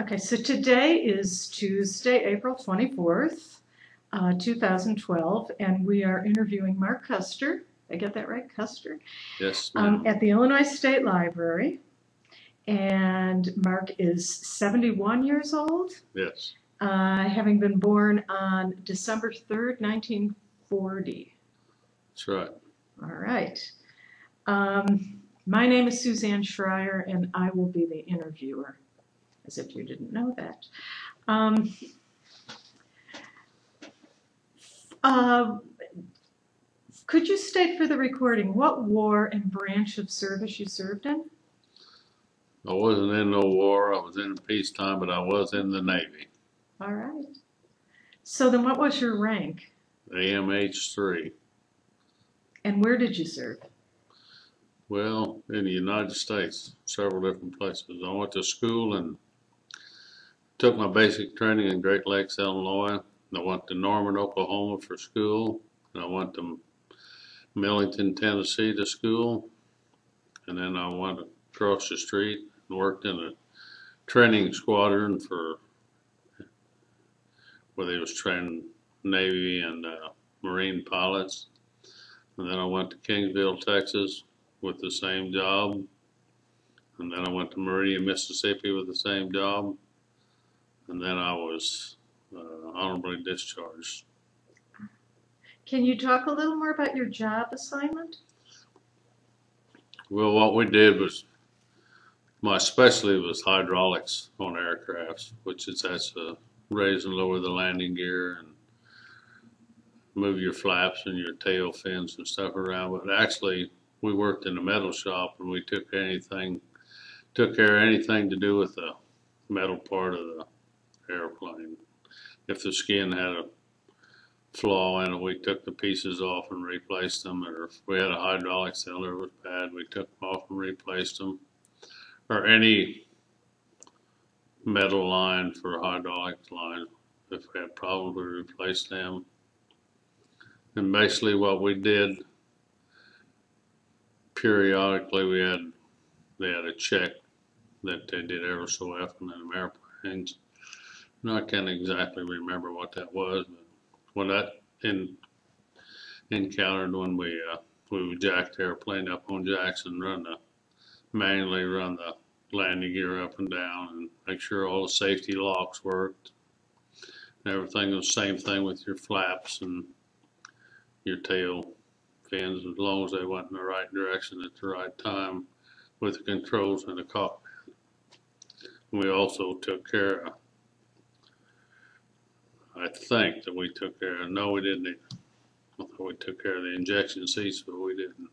Okay, so today is Tuesday, April 24th, 2012, and we are interviewing Mark Koester. I get that right, Koester? Yes, ma'am. At the Illinois State Library. And Mark is 71 years old, Yes. having been born on December 3rd, 1940. That's right. All right. My name is Suzanne Schreier, and I will be the interviewer, as if you didn't know that. Could you state for the recording what war and branch of service you served in? I wasn't in no war. I was in peacetime, but I was in the Navy. All right. So then what was your rank? AMH-3. And where did you serve? Well, in the United States, several different places. I went to school and took my basic training in Great Lakes, Illinois. I went to Norman, Oklahoma for school. And I went to Millington, Tennessee to school. And then I went across the street and worked in a training squadron for where they was training Navy and Marine pilots. And then I went to Kingsville, Texas with the same job. And then I went to Meridian, Mississippi with the same job. And then I was honorably discharged. Can you talk a little more about your job assignment? Well, what we did was, my specialty was hydraulics on aircrafts, which is that's raise and lower the landing gear and move your flaps and your tail fins and stuff around. But actually, we worked in a metal shop and we took care of anything to do with the metal part of the airplane. If the skin had a flaw in it, we took the pieces off and replaced them. Or if we had a hydraulic cylinder that was bad, we took them off and replaced them. Or any metal line for a hydraulic line, if we had problems, we replaced them. And basically what we did, periodically they had a check that they did every so often in them airplanes. And I can't exactly remember what that was, but when that encountered when we would jack the airplane up on jacks and manually run the landing gear up and down and make sure all the safety locks worked. And everything was the same thing with your flaps and your tail fins, as long as they went in the right direction at the right time with the controls in the cockpit. We also took care of, I think that we took care of, no we didn't either. I thought we took care of the injection seats, but we didn't.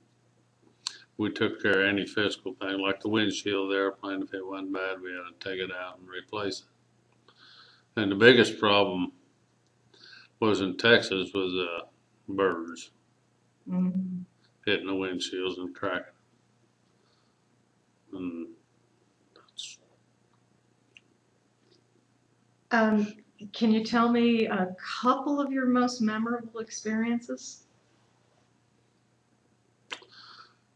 We took care of any physical thing, like the windshield of the airplane. If it wasn't bad, we had to take it out and replace it. And the biggest problem was in Texas was birds hitting the windshields and cracking. And that's... Can you tell me a couple of your most memorable experiences?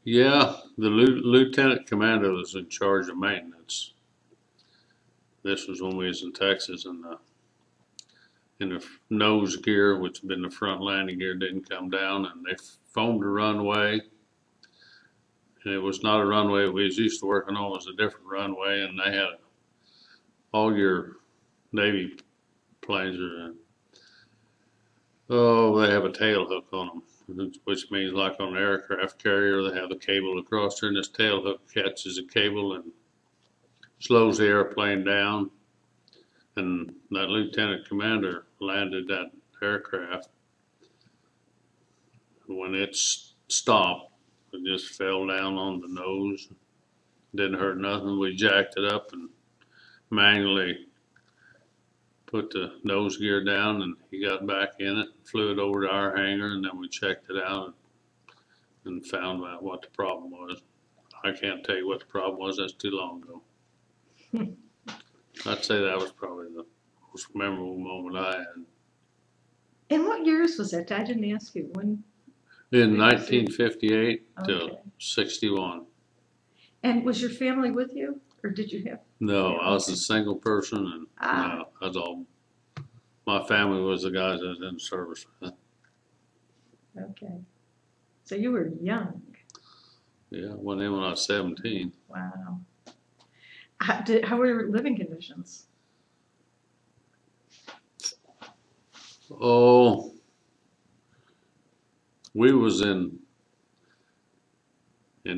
Yeah, the lieutenant commander was in charge of maintenance. This was when we was in Texas, and the nose gear, which had been the front landing gear, didn't come down, and they foamed the runway. And it was not a runway we was used to working on; it was a different runway, and they had all your Navy planes are, they have a tail hook on them, which means like on an aircraft carrier, they have a cable across there, and this tail hook catches the cable and slows the airplane down. And that lieutenant commander landed that aircraft. When it stopped, it just fell down on the nose. Didn't hurt nothing. We jacked it up and manually put the nose gear down, and he got back in it, flew it over to our hangar, and then we checked it out and found out what the problem was. I can't tell you what the problem was, that's too long ago. I'd say that was probably the most memorable moment I had. And what years was it? I didn't ask you. When? In 1958 to Okay. 61. And was your family with you, or did you have No, I was a single person, and Ah, no, that's all. My family was the guys that was in service. okay. So you were young. Yeah, I went in when I was 17. Wow. How were your living conditions? Oh, we was in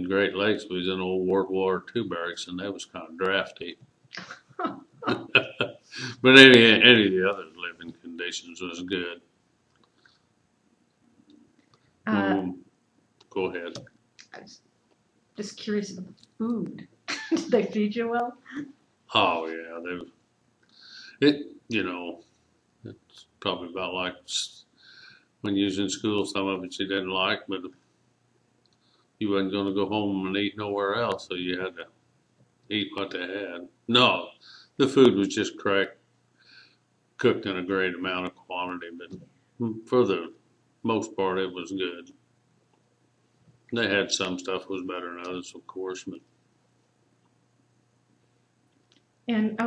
Great Lakes. We was in old World War II barracks, and that was kind of drafty. But any of the other living conditions was good. Uh, Go ahead. I was just curious about the food. Did they feed you well? Oh yeah, it. It's probably about like when you was in school. Some of it you didn't like, but you wasn't going to go home and eat nowhere else, so you had to eat what they had. No, the food was just correct, cooked in a great amount of quantity, but for the most part, it was good. They had some stuff was better than others, of course, but And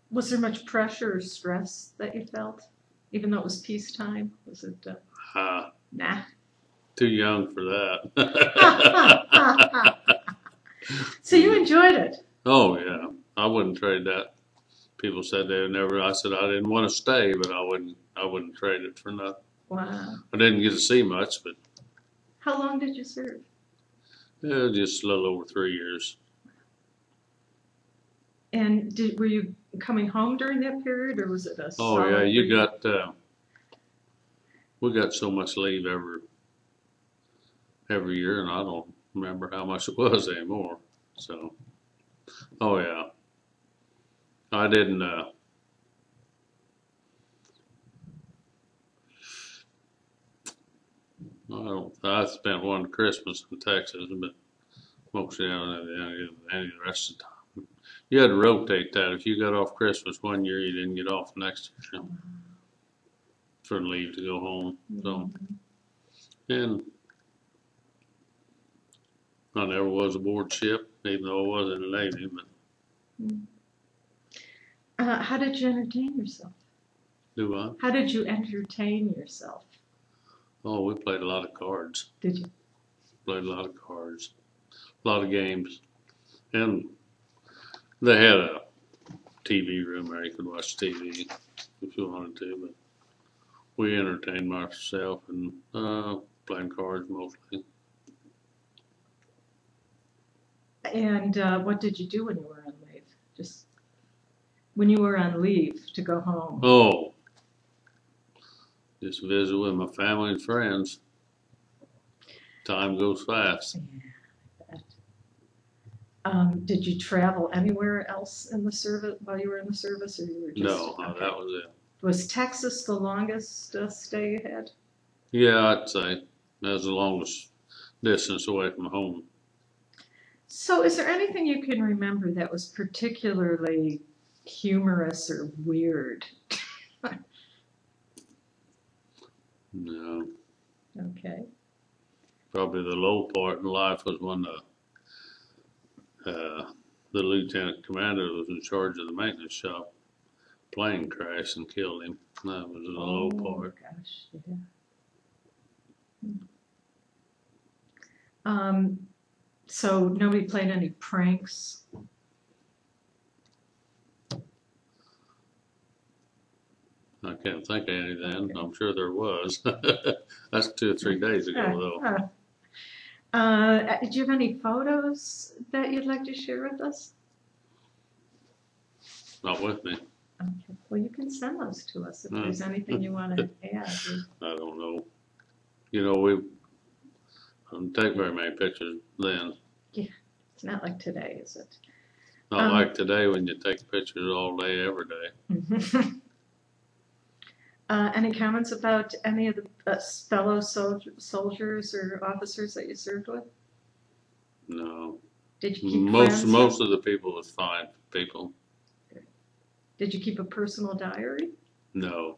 was there much pressure or stress that you felt, even though it was peacetime? Was it nah? too young for that. So you enjoyed it. Oh yeah, I wouldn't trade that. People said they would never. I said I didn't want to stay, but I wouldn't trade it for nothing. Wow. I didn't get to see much, but How long did you serve? just a little over 3 years. And were you coming home during that period, or was it a Oh yeah, solid you week? got we got so much leave every year, and I don't remember how much it was anymore. So, oh yeah, I didn't. I spent one Christmas in Texas, but mostly out of the rest of the time. You had to rotate that. If you got off Christmas one year, you didn't get off next year for leave to go home. So, and I never was aboard ship, even though I was in the Navy. But How did you entertain yourself? do I? How did you entertain yourself? Oh, we played a lot of cards. Did you? Played a lot of cards, a lot of games, and they had a TV room where you could watch TV if you wanted to. But we entertained myself and playing cards mostly. And what did you do when you were on leave? Just when you were on leave to go home? Oh, just visit with my family and friends. Time goes fast. Yeah, I bet. Did you travel anywhere else in the service while you were in the service, or you were just? No, okay. that was it. Was Texas the longest stay you had? Yeah, I'd say that was the longest distance away from home. So, is there anything you can remember that was particularly humorous or weird? No. Okay. Probably the low part in life was when the lieutenant commander was in charge of the maintenance shop. Plane crashed and killed him. That was the low part. Gosh, yeah. So nobody played any pranks? I can't think of any then. I'm sure there was. That's 2 or 3 days ago, though. Do you have any photos that you'd like to share with us? Not with me. Okay. Well, you can send those to us if there's anything you want to add. I don't know. You know, we didn't take very many pictures then. Yeah, it's not like today, is it? Not like today when you take pictures all day, every day. Any comments about any of the fellow soldiers or officers that you served with? No. Did you keep friends? Most of the people was fine people. Did you keep a personal diary? No.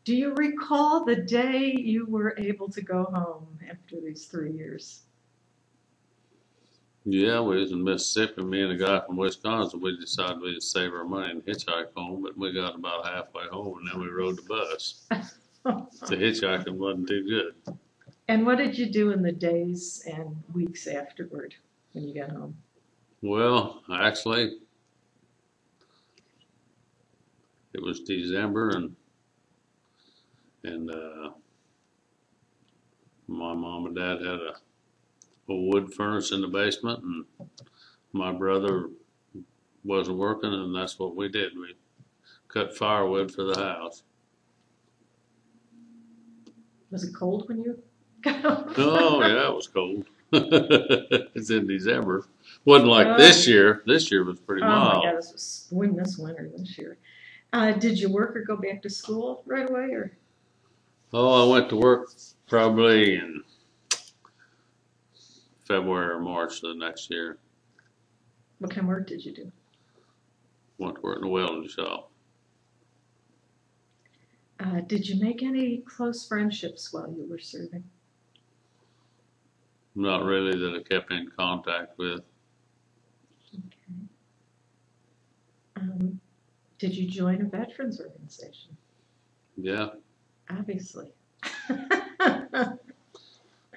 Do you recall the day you were able to go home after these 3 years? Yeah, we was in Mississippi. Me and a guy from Wisconsin, we decided we'd save our money and hitchhike home, but we got about halfway home and then we rode the bus. The hitchhiking wasn't too good. And what did you do in the days and weeks afterward when you got home? Well, actually, it was December and my mom and dad had a wood furnace in the basement, and my brother wasn't working, and that's what we did. We cut firewood for the house. Was it cold when you got home? Oh yeah, it was cold. It's in December. Wasn't like this year. This year was pretty Oh my mild. God, this was this winter this year. Did you work or go back to school right away, or? Oh, I went to work probably in February or March of the next year. What kind of work did you do? Went to work in a welding shop. Did you make any close friendships while you were serving? Not really that I kept in contact with. Okay. Did you join a veterans organization? Yeah. Obviously.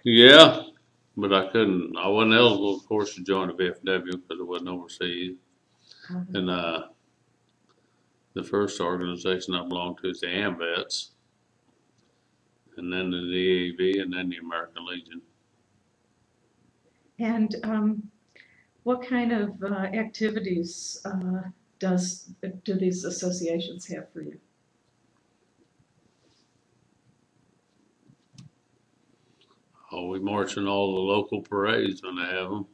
Yeah, but I couldn't. I wasn't eligible, of course, to join the VFW because I wasn't overseas. And the first organization I belonged to is the AMVETS, and then the DAV, and then the American Legion. And what kind of activities do these associations have for you? Oh, we march in all the local parades when they have them.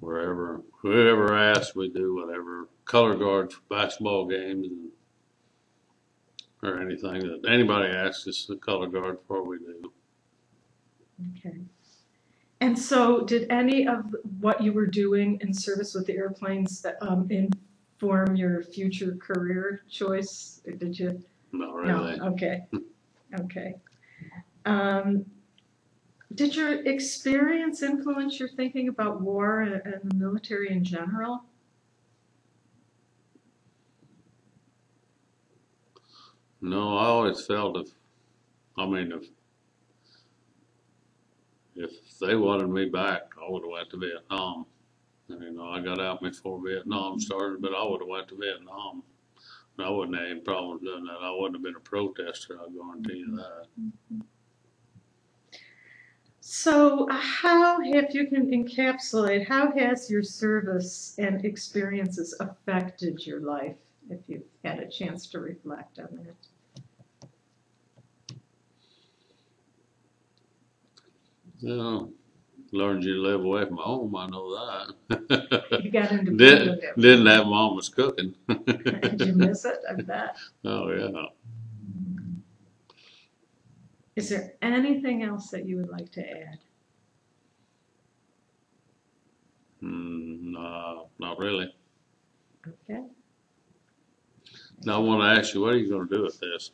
Whoever asks, we do whatever. Color guard for basketball games or anything that anybody asks us to color guard for, we do. Okay. And so, did any of what you were doing in service with the airplanes inform your future career choice? Did you? Not really. No. Okay. Okay. Did your experience influence your thinking about war and the military in general? No, I always felt if they wanted me back, I would have went to Vietnam. I got out before Vietnam started, but I would have went to Vietnam. I wouldn't have any problem doing that. I wouldn't have been a protester, I guarantee you that. So, if you can encapsulate, how has your service and experiences affected your life, if you've had a chance to reflect on that? Learned you to live away from home, I know that. You got independent. Didn't have mama's cooking. Did you miss it? I bet. Oh, yeah. Is there anything else that you would like to add? No, not really. Okay. Now, I want to ask you, what are you going to do with this?